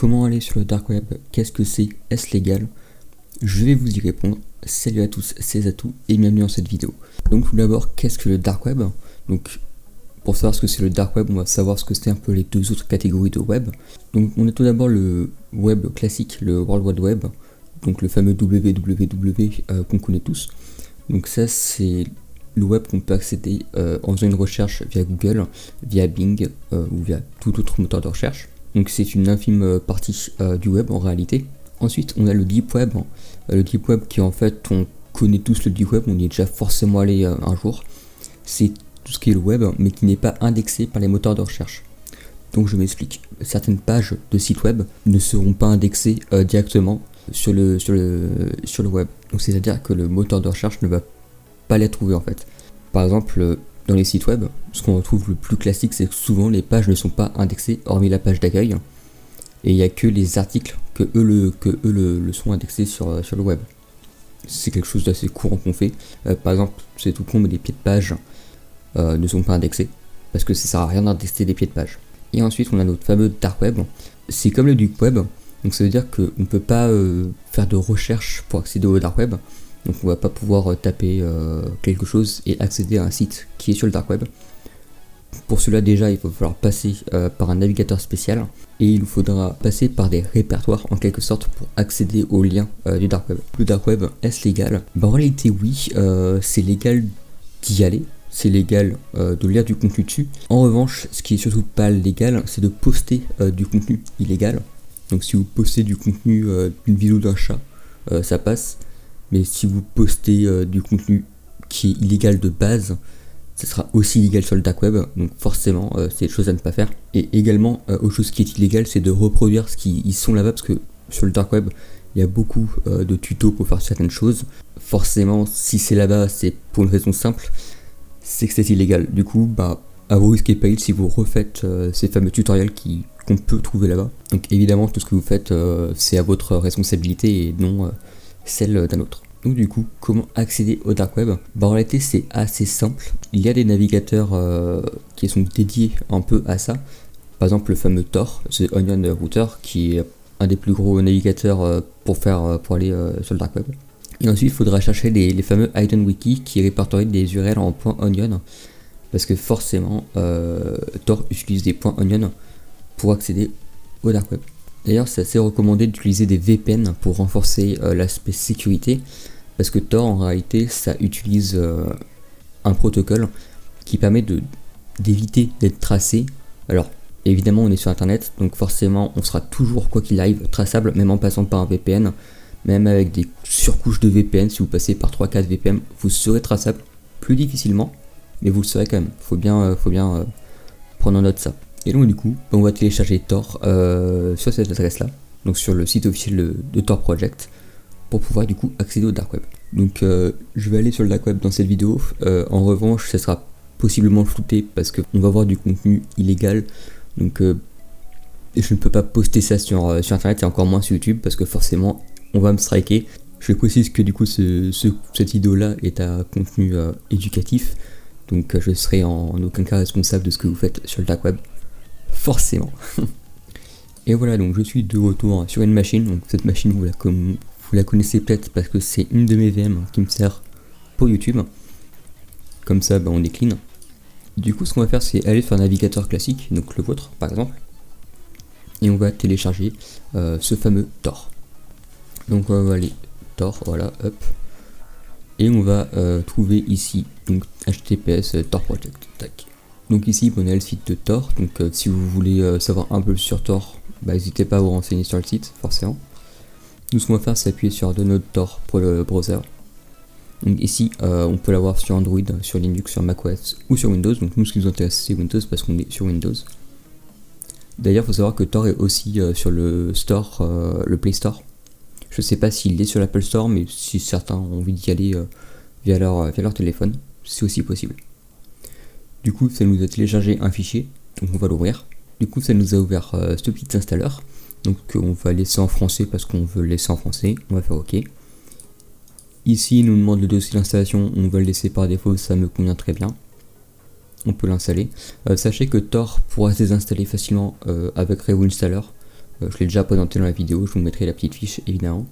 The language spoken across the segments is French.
comment aller sur le dark web? Qu'est-ce que c'est? Est-ce légal? Je vais vous y répondre. Salut à tous, c'est Zatou et bienvenue dans cette vidéo. Donc tout d'abord, qu'est-ce que le dark web? Donc pour savoir ce que c'est le dark web, on va savoir ce que c'est un peu les deux autres catégories de web. Donc on a tout d'abord le web classique, le World Wide Web, donc le fameux www qu'on connaît tous. Donc ça c'est le web qu'on peut accéder en faisant une recherche via Google, via Bing ou via tout autre moteur de recherche. Donc c'est une infime partie du web en réalité. Ensuite on a le deep web. Le deep web qui en fait, on connaît tous le deep web, on y est déjà forcément allé un jour. C'est tout ce qui est le web mais qui n'est pas indexé par les moteurs de recherche. Donc je m'explique. Certaines pages de sites web ne seront pas indexées directement sur le web. Donc c'est à dire que le moteur de recherche ne va pas les trouver en fait. Par exemple dans les sites web, ce qu'on retrouve le plus classique c'est que souvent les pages ne sont pas indexées hormis la page d'accueil et il n'y a que les articles que eux le sont indexés sur le web. C'est quelque chose d'assez courant qu'on fait. Par exemple, c'est tout con mais les pieds de page ne sont pas indexés parce que ça sert à rien d'indexer des pieds de page. Et ensuite on a notre fameux dark web. C'est comme le deep web, donc ça veut dire qu'on ne peut pas faire de recherche pour accéder au dark web. Donc on va pas pouvoir taper quelque chose et accéder à un site qui est sur le dark web. Pour cela déjà il va falloir passer par un navigateur spécial et il nous faudra passer par des répertoires en quelque sorte pour accéder aux liens du dark web. Le dark web, est-ce légal? En réalité oui, c'est légal d'y aller, c'est légal de lire du contenu dessus. En revanche, ce qui est surtout pas légal, c'est de poster du contenu illégal. Donc si vous postez du contenu d'une vidéo d'un chat, ça passe. Mais si vous postez du contenu qui est illégal de base, ça sera aussi illégal sur le dark web, donc forcément c'est des choses à ne pas faire. Et également, autre chose qui est illégale, c'est de reproduire ce qui y sont là-bas, parce que sur le dark web, il y a beaucoup de tutos pour faire certaines choses. Forcément, si c'est là-bas, c'est pour une raison simple, c'est que c'est illégal. Du coup, à vos risques et périls si vous refaites ces fameux tutoriels qu'on peut trouver là-bas. Donc évidemment, tout ce que vous faites, c'est à votre responsabilité et non celle d'un autre. Donc du coup, comment accéder au dark web? En réalité c'est assez simple. Il y a des navigateurs qui sont dédiés un peu à ça. Par exemple le fameux Tor, c'est Onion Router, qui est un des plus gros navigateurs pour aller sur le dark web. Et ensuite il faudra chercher les fameux Hidden Wiki qui répertorient des URL en .onion. Parce que forcément Tor utilise des .onion pour accéder au dark web. D'ailleurs c'est assez recommandé d'utiliser des VPN pour renforcer l'aspect sécurité. Parce que Tor en réalité ça utilise un protocole qui permet d'éviter d'être tracé. Alors évidemment on est sur internet donc forcément on sera toujours quoi qu'il arrive traçable même en passant par un VPN. Même avec des surcouches de VPN, si vous passez par 3-4 VPN vous serez traçable plus difficilement mais vous le serez quand même. Faut bien prendre en note ça. Et donc du coup on va télécharger Tor sur cette adresse là, donc sur le site officiel de Tor Project, pour pouvoir du coup accéder au dark web. Donc je vais aller sur le dark web dans cette vidéo. En revanche ça sera possiblement flouté parce qu'on va voir du contenu illégal. Donc je ne peux pas poster ça sur internet et encore moins sur YouTube parce que forcément on va me striker. Je précise que du coup cette vidéo là est à contenu éducatif. Donc je serai en aucun cas responsable de ce que vous faites sur le dark web. Forcément. Et voilà, donc je suis de retour sur une machine. Donc cette machine vous la connaissez peut-être parce que c'est une de mes VM qui me sert pour YouTube. Comme ça on est clean. Du coup ce qu'on va faire c'est aller sur un navigateur classique, donc le vôtre par exemple. Et on va télécharger ce fameux Tor. Donc on va aller Tor, voilà, hop. Et on va trouver ici donc https Tor Project. Tac. Donc ici on a le site de Tor. Donc si vous voulez savoir un peu sur Tor, n'hésitez pas à vous renseigner sur le site forcément. Nous ce qu'on va faire c'est appuyer sur Download Tor pour le browser. Donc ici on peut l'avoir sur Android, sur Linux, sur macOS ou sur Windows. Donc nous ce qui nous intéresse c'est Windows parce qu'on est sur Windows. D'ailleurs il faut savoir que Tor est aussi sur le store, le Play Store. Je sais pas s'il est sur l'Apple Store mais si certains ont envie d'y aller via leur téléphone, c'est aussi possible. Du coup ça nous a téléchargé un fichier, donc on va l'ouvrir. Du coup ça nous a ouvert ce petit installeur. Donc on va laisser en français parce qu'on veut le laisser en français, on va faire OK. Ici il nous demande le dossier d'installation, on va le laisser par défaut, ça me convient très bien. On peut l'installer. Sachez que Tor pourra se désinstaller facilement avec Revo Installer. Je l'ai déjà présenté dans la vidéo, je vous mettrai la petite fiche évidemment.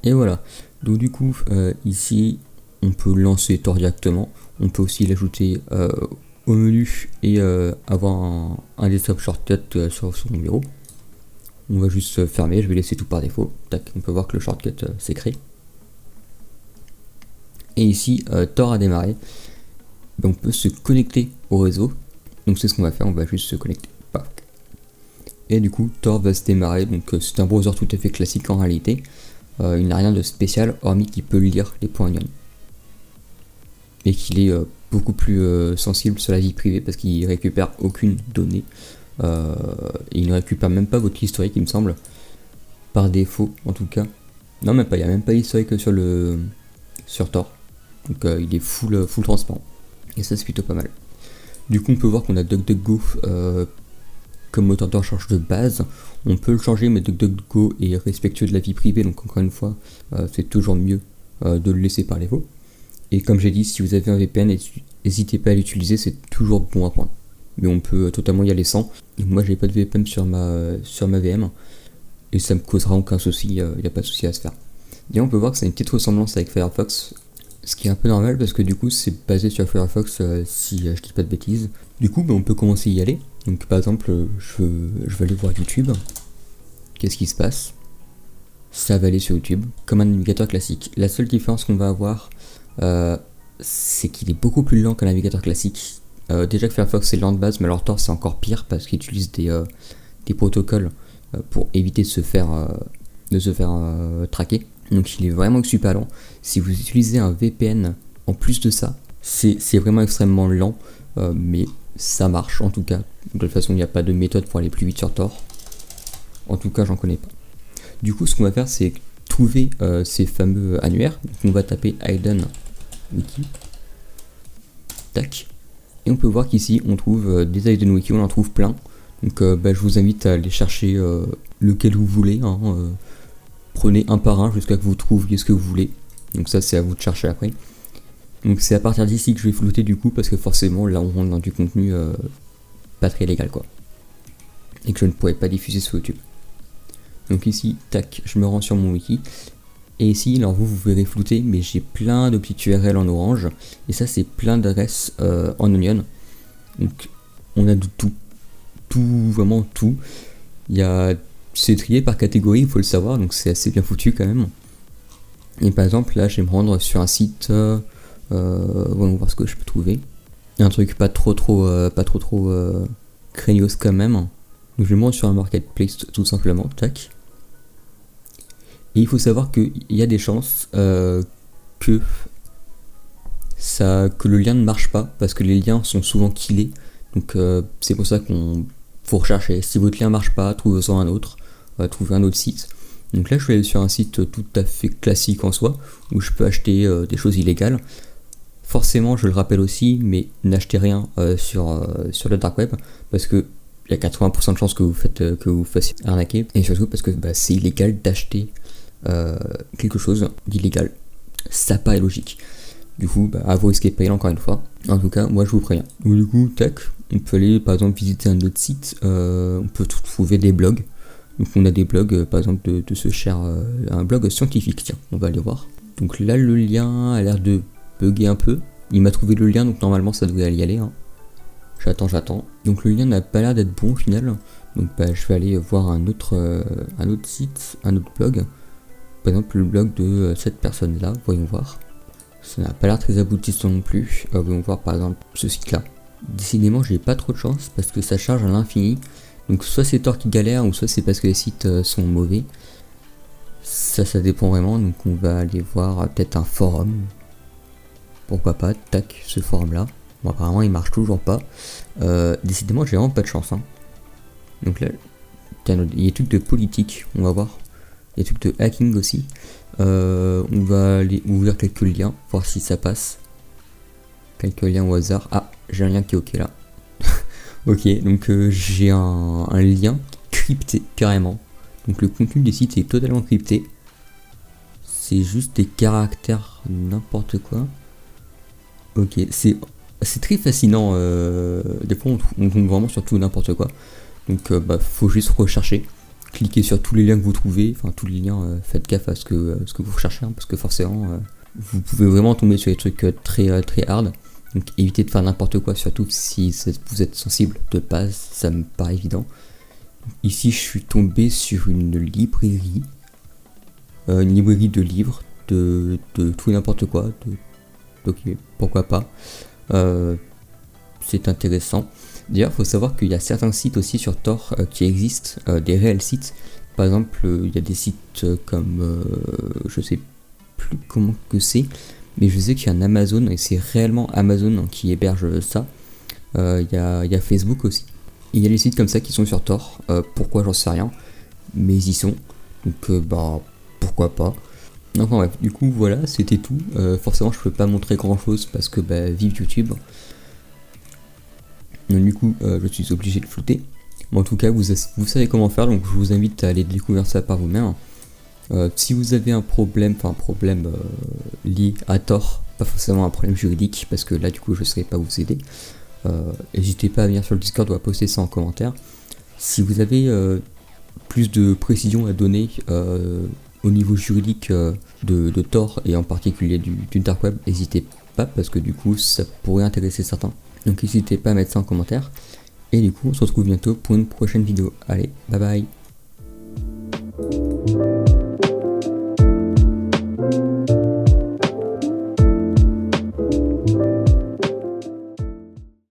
Et voilà, donc du coup ici on peut lancer Tor directement, on peut aussi l'ajouter au menu et avoir un desktop shortcut sur son bureau. On va juste fermer, je vais laisser tout par défaut. Tac, on peut voir que le shortcut s'est créé. Et ici, Tor a démarré. On peut se connecter au réseau. Donc c'est ce qu'on va faire, on va juste se connecter. Pac. Et du coup, Tor va se démarrer. Donc c'est un browser tout à fait classique en réalité. Il n'a rien de spécial, hormis qu'il peut lire les points onion. Et qu'il est beaucoup plus sensible sur la vie privée parce qu'il récupère aucune donnée. Et il ne récupère même pas votre historique, il me semble. Par défaut, en tout cas. Non, même pas, il n'y a même pas l'historique sur Tor. Donc il est full transparent. Et ça, c'est plutôt pas mal. Du coup, on peut voir qu'on a DuckDuckGo comme moteur de recherche de base. On peut le changer, mais DuckDuckGo est respectueux de la vie privée. Donc, encore une fois, c'est toujours mieux de le laisser par défaut. Et comme j'ai dit, si vous avez un VPN, n'hésitez pas à l'utiliser, c'est toujours bon à prendre. Mais on peut totalement y aller sans. Et moi, j'ai pas de VPN sur ma VM. Et ça me causera aucun souci, il n'y a pas de souci à se faire. Et on peut voir que ça a une petite ressemblance avec Firefox. Ce qui est un peu normal parce que du coup c'est basé sur Firefox si je dis pas de bêtises. Du coup on peut commencer à y aller. Donc par exemple je vais aller voir YouTube. Qu'est-ce qui se passe? Ça va aller sur YouTube comme un navigateur classique. La seule différence qu'on va avoir c'est qu'il est beaucoup plus lent qu'un navigateur classique. Déjà que Firefox c'est lent de base, mais alors Tor c'est encore pire parce qu'il utilise des protocoles pour éviter de se faire traquer. Donc il est vraiment super lent. Si vous utilisez un VPN en plus de ça, c'est vraiment extrêmement lent, mais ça marche en tout cas. De toute façon, il n'y a pas de méthode pour aller plus vite sur Tor. En tout cas, j'en connais pas. Du coup, ce qu'on va faire, c'est trouver ces fameux annuaires. Donc, on va taper Hayden Wiki. Tac. Et on peut voir qu'ici, on trouve des Hayden Wiki, on en trouve plein. Donc je vous invite à aller chercher lequel vous voulez. Prenez un par un jusqu'à ce que vous trouviez ce que vous voulez. Donc ça c'est à vous de chercher après. Donc c'est à partir d'ici que je vais flouter du coup parce que forcément là on rentre dans du contenu pas très légal quoi. Et que je ne pourrais pas diffuser sur YouTube. Donc ici, tac, je me rends sur mon wiki. Et ici, alors vous verrez flouter, mais j'ai plein de petites URL en orange. Et ça c'est plein d'adresses en onion. Donc on a de tout. Tout, vraiment tout. Il y a... C'est trié par catégorie, il faut le savoir, donc c'est assez bien foutu quand même. Et par exemple, là, je vais me rendre sur un site, voyons voir ce que je peux trouver. Un truc pas trop craignos quand même. Donc je vais me rendre sur un marketplace tout simplement, tac. Et il faut savoir qu'il y a des chances que le lien ne marche pas, parce que les liens sont souvent killés. Donc c'est pour ça qu'on faut rechercher. Si votre lien marche pas, trouvez-en un autre. Trouver un autre site. Donc là je vais aller sur un site tout à fait classique en soi, où je peux acheter des choses illégales. Forcément je le rappelle aussi, mais n'achetez rien sur le dark web, parce que il y a 80% de chances que vous fassiez arnaquer, et surtout parce que c'est illégal d'acheter quelque chose d'illégal. Ça paraît logique. Du coup, à vous risquer de payer encore une fois. En tout cas, moi je vous préviens. Donc, du coup, tac, on peut aller par exemple visiter un autre site, on peut trouver des blogs. Donc on a des blogs, par exemple de ce cher, un blog scientifique, tiens, on va aller voir. Donc là le lien a l'air de bugger un peu. Il m'a trouvé le lien, donc normalement ça devrait y aller. J'attends. Donc le lien n'a pas l'air d'être bon au final. Donc je vais aller voir un autre site, un autre blog. Par exemple le blog de cette personne là, voyons voir. Ça n'a pas l'air très aboutissant non plus. Voyons voir par exemple ce site là. Décidément j'ai pas trop de chance parce que ça charge à l'infini. Donc soit c'est Tor qui galère, ou soit c'est parce que les sites sont mauvais. Ça dépend vraiment, donc on va aller voir peut-être un forum. Pourquoi pas, tac, ce forum là. Bon apparemment il marche toujours pas. Décidément j'ai vraiment pas de chance. Donc là, il y a des trucs de politique, on va voir. Il y a des trucs de hacking aussi. On va aller ouvrir quelques liens, voir si ça passe. Quelques liens au hasard. Ah, j'ai un lien qui est ok là. Ok, donc j'ai un lien crypté carrément. Donc le contenu des sites est totalement crypté. C'est juste des caractères n'importe quoi. Ok, c'est très fascinant. Des fois on tombe vraiment sur tout n'importe quoi. Donc faut juste rechercher, cliquez sur tous les liens que vous trouvez, enfin tous les liens, faites gaffe à ce que vous recherchez, hein, parce que forcément vous pouvez vraiment tomber sur des trucs très hard. Donc évitez de faire n'importe quoi, surtout si vous êtes sensible de base, ça me paraît évident. Ici je suis tombé sur une librairie de livres, de tout et n'importe quoi, donc pourquoi pas. C'est intéressant. D'ailleurs, il faut savoir qu'il y a certains sites aussi sur Tor qui existent, des réels sites. Par exemple, il y a des sites comme, je sais plus comment que c'est, mais je sais qu'il y a un Amazon et c'est réellement Amazon qui héberge ça. Il y a Facebook aussi. Et il y a les sites comme ça qui sont sur Tor. Pourquoi, j'en sais rien, mais ils y sont. Donc pourquoi pas. Enfin bref, du coup voilà, c'était tout. Forcément je peux pas montrer grand chose parce que vive YouTube. Donc du coup je suis obligé de flouter. Mais en tout cas vous savez comment faire, donc je vous invite à aller découvrir ça par vous-même. Si vous avez un problème, lié à Tor, pas forcément un problème juridique, parce que là du coup je ne saurais pas vous aider, n'hésitez pas à venir sur le Discord ou à poster ça en commentaire. Si vous avez plus de précision à donner au niveau juridique de Tor et en particulier du Dark Web, n'hésitez pas, parce que du coup ça pourrait intéresser certains. Donc n'hésitez pas à mettre ça en commentaire. Et du coup on se retrouve bientôt pour une prochaine vidéo. Allez, bye bye.